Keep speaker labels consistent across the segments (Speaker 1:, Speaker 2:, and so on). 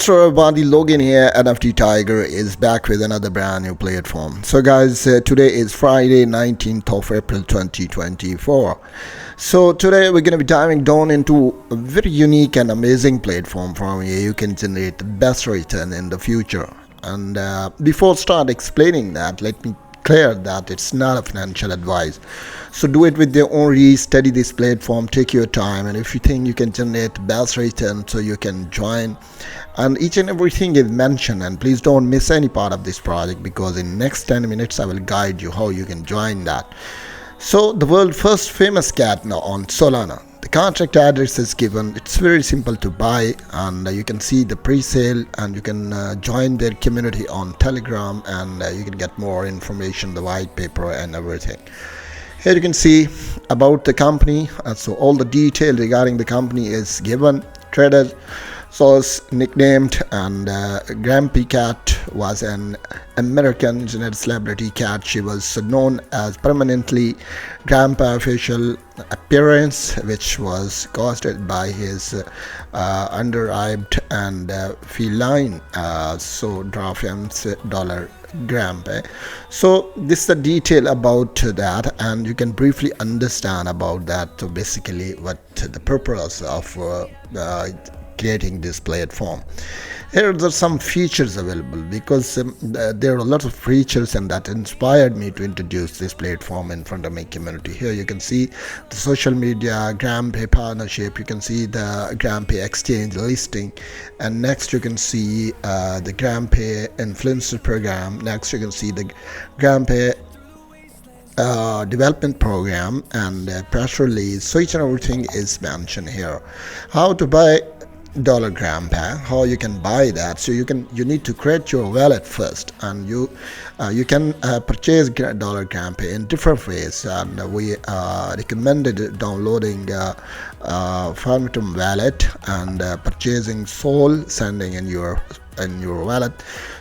Speaker 1: So everybody, Logan here. NFT Tiger is back with another brand new platform. So guys, today is Friday 19th of April 2024. So today we're going to be diving down into a very unique and amazing platform from where you can generate the best return in the future. And before start explaining that, let me clear that it's not a financial advice. So do it with your own reach, study this platform, take your time, and if you think you can generate the best return, so you can join. And each and everything is mentioned, and please don't miss any part of this project, because in next 10 minutes I will guide you how you can join that. So the world first famous cat now on Solana. The contract address is given. It's very simple to buy, and you can see the pre-sale, and you can join their community on Telegram, and you can get more information, the white paper and everything. Here you can see about the company, so all the detail regarding the company is given. Trader source nicknamed, and Grampy Cat was an American internet celebrity cat. She was known as permanently Grandpa official appearance, which was caused by his underived and feline $dollar Grandpa. So this is the detail about that, and you can briefly understand about that. So basically what the purpose of creating this platform. Here are some features available, because there are a lot of features, and that inspired me to introduce this platform in front of my community. Here you can see the social media, GramPay partnership, you can see the GramPay exchange listing, and next you can see the GramPay influencer program. Next you can see the GramPay development program and press release. So each and everything is mentioned here. How to buy $Grandpa, how you can buy that. So you need to create your wallet first, and you can purchase $Grandpa in different ways, and we recommended downloading Phantom wallet and purchasing Sol, sending in your wallet.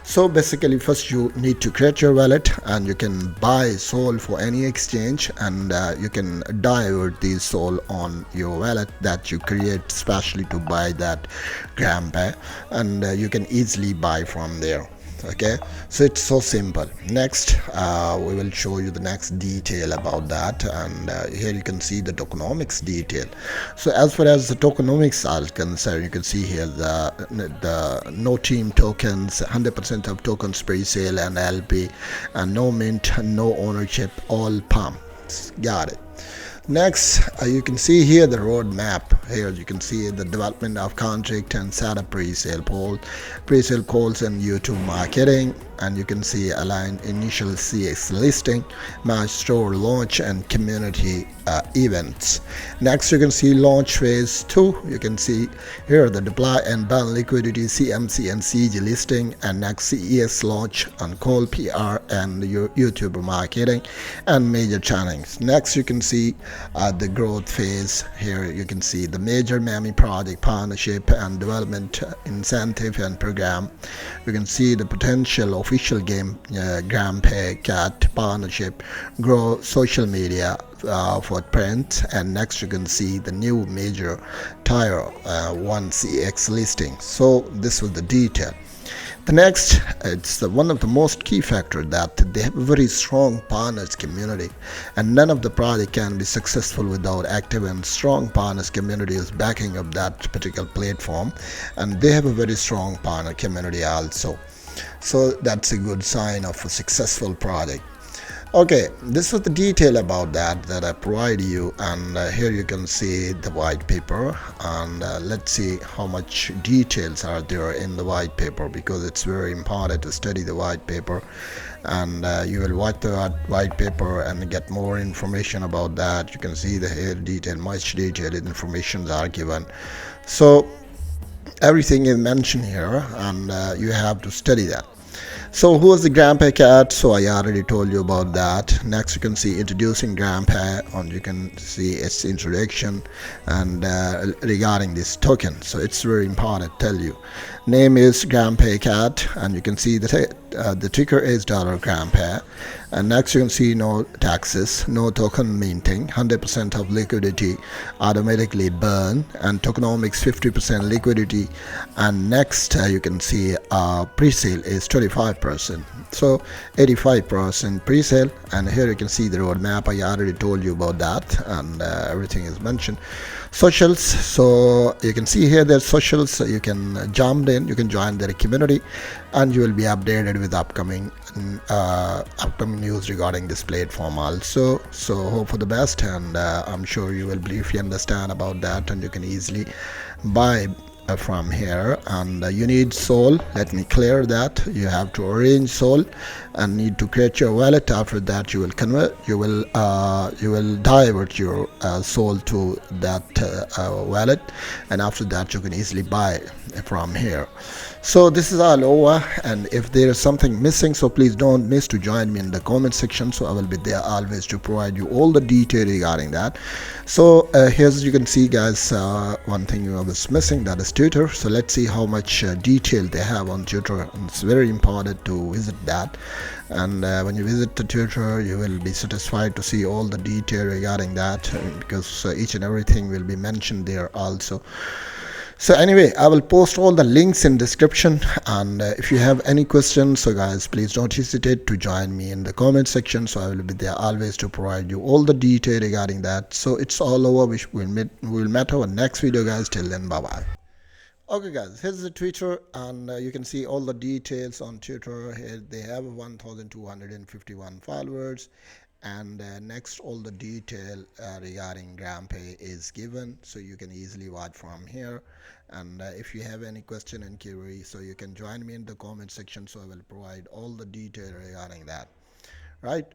Speaker 1: So basically first you need to create your wallet, and you can buy Sol for any exchange, and you can divert these Sol on your wallet that you create specially to buy that Grandpa, and you can easily buy from there. Okay, so it's so simple. Next we will show you the next detail about that, and here you can see the tokenomics detail. So as far as the tokenomics are concerned, you can see here the no team tokens, 100% of tokens pre-sale and LP, and no mint, no ownership, all palm. Got it. Next, you can see here the roadmap. Here you can see the development of contract and setup pre-sale calls and YouTube marketing, and you can see align initial CX listing, match store launch, and community events. Next you can see launch phase 2. You can see here the deploy and burn liquidity, CMC and CG listing, and next CES launch on call, PR, and your YouTube marketing and major channels. Next you can see the growth phase. Here you can see the major Miami project partnership and development incentive and program. You can see the potential official game GramPay Cat partnership, grow social media footprint, and next you can see the new major tier 1 CX listing. So this was the detail. The next, it's one of the most key factors, that they have a very strong partners community, and none of the project can be successful without active and strong partners community is backing up that particular platform, and they have a very strong partner community also. So that's a good sign of a successful project. Okay, this was the detail about that I provide you, and here you can see the white paper, and let's see how much details are there in the white paper, because it's very important to study the white paper, and you will watch the white paper and get more information about that. You can see the here detail, much detailed information are given. So everything is mentioned here, and you have to study that. So who is the Grandpa Cat? So I already told you about that. Next you can see introducing Grandpa, and you can see its introduction and regarding this token. So it's very important to tell you. Name is Grandpa Cat, and you can see the the ticker is $grandpa. And next you can see no taxes, no token minting, 100% of liquidity automatically burn, and tokenomics 50% liquidity. And next you can see pre-sale is 25%, so 85% pre-sale. And here you can see the roadmap. I already told you about that, and everything is mentioned. Socials, so you can see here there's socials. You can jump in, you can join their community, and you will be updated with upcoming news regarding this platform also. So hope for the best, and I'm sure you will briefly understand about that, and you can easily buy from here. And you need soul. Let me clear that. You have to arrange soul and need to create your wallet. After that you will convert, you will divert your soul to that wallet, and after that you can easily buy from here. So this is all over, and if there is something missing, so please don't miss to join me in the comment section, so I will be there always to provide you all the detail regarding that. So here's, you can see guys, one thing I was missing, that is Twitter. So let's see how much detail they have on Twitter, and it's very important to visit that. And when you visit the Twitter, you will be satisfied to see all the detail regarding that, because each and everything will be mentioned there also. So anyway, I will post all the links in description, and if you have any questions, so guys, please don't hesitate to join me in the comment section, so I will be there always to provide you all the detail regarding that. So it's all over. We'll meet our next video guys. Till then, bye bye. Okay guys, here's the Twitter, and you can see all the details on Twitter. Here they have 1251 followers, and next all the detail regarding GramPay is given, so you can easily watch from here. And if you have any question and query, so you can join me in the comment section, so I will provide all the detail regarding that. Right,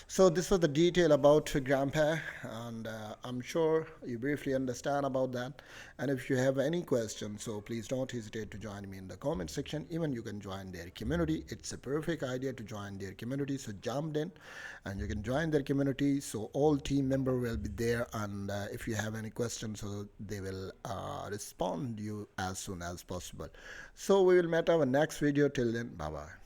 Speaker 1: so this was the detail about GramPay, and I'm sure you briefly understand about that. And if you have any questions, so please don't hesitate to join me in the comment section. Even you can join their community. It's a perfect idea to join their community, so jump in and you can join their community, so all team member will be there. And if you have any questions, so they will respond you as soon as possible. So we will meet our next video. Till then, bye bye.